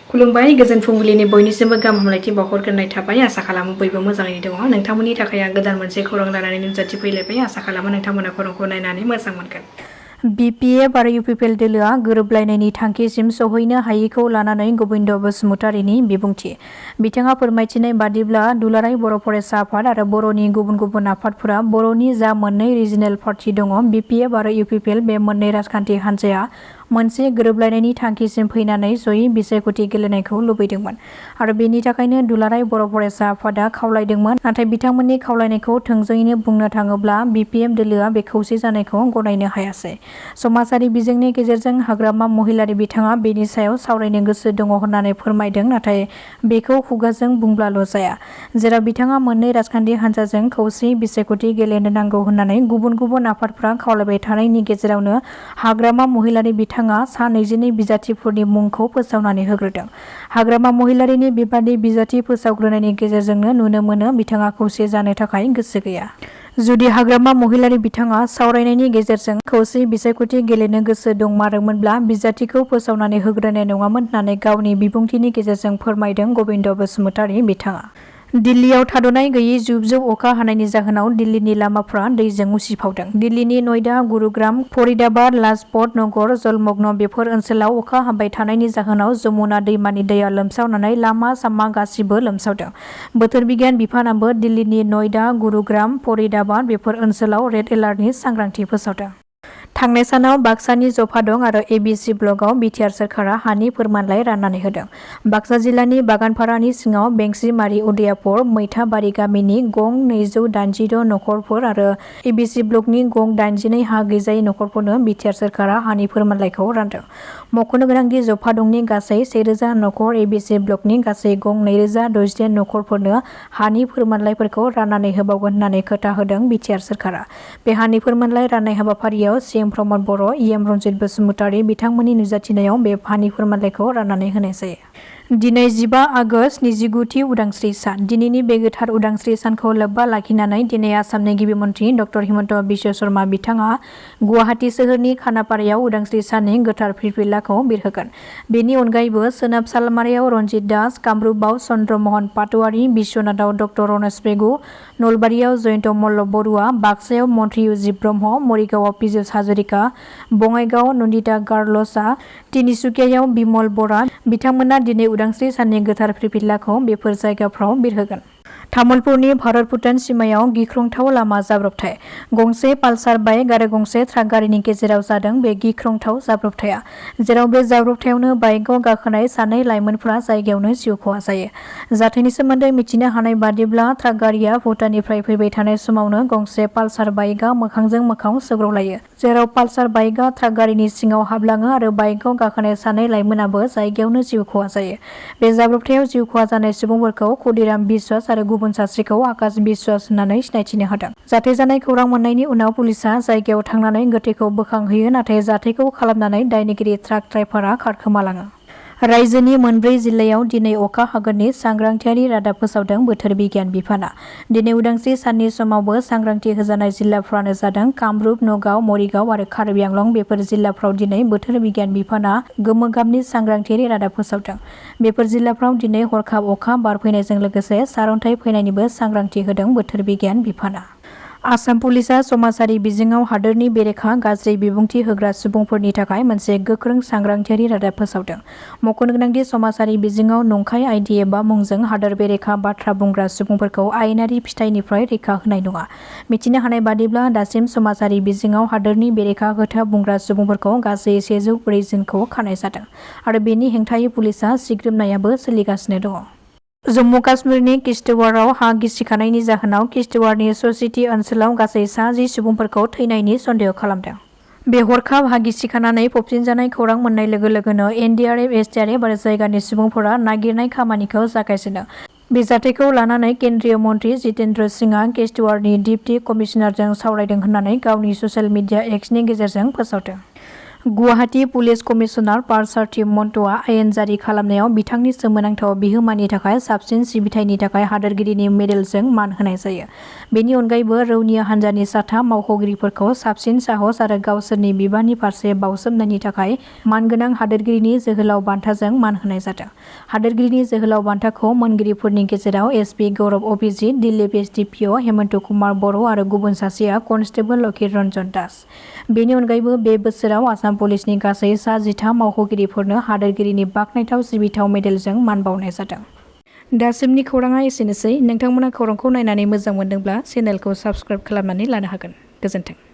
खुलुमबाय गोजोन फुंबिलिनि बयनिसिमबो गाहाम हामलायथि बावहरग्रोनाय थाबाय। आसा खालामो बयबो मोजाङैनो दङ। नोंथांमोननि थाखाय आं गोदान मोनसे खौरां लानानै नुजाथि फैलायबाय। आसा खालामो नोंथांमोना खौरांखौ नायनानै मोजां मोनगोन। BPF आरो UPPL दोलोआ गोरोबलायनायनि थांखिसिम सौहैनो हायैखौ लानानै गबिन्द बसुमतारीनि बिबुंथि। बिथाङा फोरमायथिनाय बादिब्ला दुलाराय बर' फरायसा आफाद आरो बर'नि गुबुन गुबुन आफादफोरा बर'नि जा मोननै रिजिनेल पार्टी दङ BPF आरो UPPL बे मोननै राजखान्थि हान्जाया मोनसे गोरोबलायनायनि थांखिसिम फैनानै जयै बिसायख'थि गेलेनायखौ लुबैदोंमोन आरो बेनि थाखायनो दुलाराय बर' फरायसा आफादा खावलायदोंमोन। नाथाय बिथांमोननि खावलायनायखौ थोंजोङैनो बुंनो थाङोब्ला BPF दोलोआ बे खौसे जानायखौ गनायनो हायासै। समाजारि बिजोंनि गेजेरजों हाग्रामा महिलारि बिथाङा बेनि सायाव सावरायनो गोसो दङ होननानै फोरमायदों। नाथाय बेखौ खुगाजों बुंब्लाल' जाया। जेराव बिथाङा मोननै राजखान्थि हान्जाजों खौसेयै बिसायख'थि गेलेनो नांगौ होननानै गुबुन गुबुन आफादफोरा खावलायबाय थानायनि गेजेरावनो हाग्रामा महिलारि बिथाङा सा 22 बिजाथिफोरनि मुंखौ फोसावनानै होग्रोदों। हाग्रामा महिलारिनि बेबादि बिजाथि फोसावग्रोनायनि गेजेरजोंनो नुनो मोनो बिथाङा खौसे जानो थाखाय गोसो गैया। जुदि हाग्रामा महिलारि बिथाङा सावरायनायनि गेजेरजों खौसे बिसायख'थि गेलेनो गोसो दंमारोमोनब्ला बिजाथिखौ फोसावनानै होग्रोनाय नङामोन होननानै गावनि बिबुंथिनि गेजेरजों फोरमायदों गबिन्द बसुमतारी बिथाङा। दिल्लीयाव थाद'नाय गैयै जुब जुब अखा हानायनि जाहोनाव दिल्लीनि लामाफ्रा दैजों उसिफावदों। दिल्लीनि नयडा, गुरुग्राम, फरिदाबाद, लाजपत नगर, जलमग्न बेफोर ओनसोलाव अखा हाबाय थानायनि जाहोनाव जमुना दैमानि दैया लोमसावनानै लामा सामा गासिबो लोमसावदों। बोथोर बिगियान बिफानाबो दिल्लीनि नयडा, गुरुग्राम, फरिदाबाद बेफोर ओनसोलाव रेड एलार्टनि सांग्रांथि फोसावदों। थांनाय सानाव बाक्सानि जफादं आरो ABC ब्लकआव BTR सोरखारा हानि फोरमानलाइ राननानै होदों। बाक्सा जिल्लानि बागानपारानि सिङाव बेंसिमारि उदयापुर मैथाबारि गामिनि गं 286 नखरफोर आरो ABC ब्लकनि गं 82 हा गैजायै नखरफोरनो BTR सोरखारा हानि फोरमानलाइखौ रानदों। मख'नो गोनांदि जफादंनि गासै 1000 नखर ABC ब्लकनि गासै गं 2066 नखरफोरनो हानि फोरमानलाइफोरखौ राननानै होबावगोन होननानै खोथा होदों BTR सोरखारा। बे हानि फोरमानलाइ राननाय हाबाफारियाव CM प्रमद बर', EM रन्जित बसुमतारी बिथांमोननि नुजाथिनायाव बे हानि फोरमानलाइखौ राननानै होनाय जायो। दिनै 15 आगस्ट 29थि उदांस्रि सान। दिनैनि बे गोथार उदांस्रि सानखौ लोब्बा लाखिनानै दिनै आसामनि गिबि मन्थ्रि डक्टर हिमन्त बिश्व शर्मा बिथाङा गुवाहाटी सोहोरनि खानापारायाव उदांस्रि साननि गोथार फिरफिलाखौ बिरहोगोन। बेनि अनगायैबो सोनाब सालमारायाव रन्जित दास, कामरुपआव चन्द्र महन पाटवारी, बिश्वनाथआव डक्टर रनेश पेगु, नलबारियाव जयन्त मल्ल बरुवा, बाक्सायाव मन्त्रि उजित ब्रह्म, मरिगावआव पीयुष हाजरिका, बङाइगावआव नन्दिता गार्लसा, तिनिसुकियायाव बिमल बरा बिथांमोना दिनै उदांस्रि साननि गोथार फिरफिलाखौ बेफोर जायगाफ्राव बिरहोगोन। तामुलपुरनि भारत-भुटान सिमायाव गिख्रंथाव लामा जाब्रबथाय। गंसे पालसार बाइक आरो गंसे ट्राक गारिनि गेजेराव जादों बे गिख्रंथाव जाब्रबथाया। जेराव बे जाब्रबथायावनो बाइकआव गाखोनाय सानै लाइमोनफोरा जायगायावनो जिउ खहा जायो। जाथायनि सोमोन्दै मिथिनो हानाय बादिब्ला ट्राक गारिया भुटाननिफ्राय फैबाय थानाय समावनो गंसे पालसार बाइकआ मोखांजों मोखां सौग्रावलायो। जेराव पालसार बाइकआ ट्राक गारिनि सिङाव हाबलाङो आरो बाइकआव गाखोनाय सानै लाइमोनाबो जायगायावनो जिउ खहा जायो। बे जाब्रबथायाव जिउ खहा जानाय सुबुंफोरखौ खुदिराम बिश्वास आरो गुबुन सासेखौ आकाश बिश्वास होननानै सिनायथिनो होदों। जाथाय जानाय खौरां मोननायनि उनाव पुलिसआ जायगायाव थांनानै गोथैखौ बोखांहैयो। नाथाय जाथायखौ खालामनानै दायनिगिरि ट्राक ड्राइभारआ खारखोमालाङो। रायजोनि मोनब्रै जिल्लायाव दिनै अखा हागोननि सांग्रांथियारि रादाब फोसावदों बोथोर बिगियान बिफाना। दिनै उदांस्रि साननि समावबो सांग्रांथि होजानाय जिल्लाफ्रानो जादों कामरुप, नगाव, मरिगाव आरो कार्बि आंलं। बेफोर जिल्लाफ्राव दिनै बोथोर बिगियान बिफाना गोमो गाबनि सांग्रांथियारि रादाब फोसावदों। बेफोर जिल्लाफ्राव दिनै हरखाब अखा बार फैनायजों लोगोसे सारअन्थाइ फैनायनिबो सांग्रांथि होदों बोथोर बिगियान बिफाना। आसाम पुलिसआ समाजारि बिजोङाव हादोरनि बेरेखा गाज्रि बिबुंथि होग्रा सुबुंफोरनि थाखाय मोनसे गोख्रों सांग्रांथियारि रादाब फोसावदों। मख'नो गोनांदि समाजारि बिजोङाव नंखाय आइडि एबा मुंजों हादोर बेरेखा बाथ्रा बुंग्रा सुबुंफोरखौ आयेनारि फिथाइनिफ्राय रैखा होनाय नङा। मिथिनो हानाय बादिब्ला दासिम समाजारि बिजोङाव हादोरनि बेरेखा खोथा बुंग्रा सुबुंफोरखौ गासै 104 जनखौ खानाय जादों आरो बेनि हेंथायै पुलिसआ सिग्रोमनायाबो सोलिगासिनो दङ। जम्मु काश्मीरनि किश्तवाड़आव हा गिसिखानायनि जाहोनाव किश्तवाड़नि ससिटि ओनसोलाव गासै 10 सुबुंफोरखौ थैनायनि सन्देह खालामदों। बे हरखाब हा गिसिखानानै फबसिनजानाय खौरां मोननाय लोगो लोगोनो NDRF, SDRF आरो जायगानि सुबुंफोरा नागिरनाय खामानिखौ जागायजेनो। बे जाथायखौ लानानै केन्द्रीय मन्त्रि जितेन्द्र सिंहआ किश्तवाड़नि डिप्टी कमिशनारजों सावरायदों होननानै गावनि ससियेल मिडिया एक्सनि गेजेरजों फोसावदों। गुवाहाटी पुलिस कमिशनार पार्थसारथि मन्ट'आ आयेन जारि खालामनायाव बिथांनि सोमोनांथाव बिहोमानि थाखाय साबसिन सिबिथायनि थाखाय हादोरगिरिनि मेडेलजों मान होनाय जायो। बेनि अनगायैबो रौनिया हान्जानि साथा मावख'गिरिफोरखौ साबसिन साहस आरो गावसोरनि बिबाननि फारसे बाउसोमनायनि थाखाय मानगोनां हादोरगिरिनि जोहोलाव बान्थाजों मान होनाय जादों। हादोरगिरिनि जोहोलाव बान्थाखौ मोनगिरिफोरनि गेजेराव एसपि गौरब अभिजित, दिल्लीप एसडिपिअ हेमन्त कुमार बर' आरो गुबुन सासेया कनस्टेबल लकिर रन्जन दास। बेनि अनगायैबो बे बोसोराव आसाम पुलिसनि गासै सा 13 मावख'गिरिफोरनो हादोरगिरिनि बाखनायथाव सिबिथाव मेडेलजों मान बावनाय जादों। दासिमनि खौराङा एसेनोसै। नोंथांमोना खौरांखौ नायनानै मोजां मोनदोंब्ला चेनेलखौ साबस्क्राइब खालामनानै लानो हागोन। गोजोन्थों।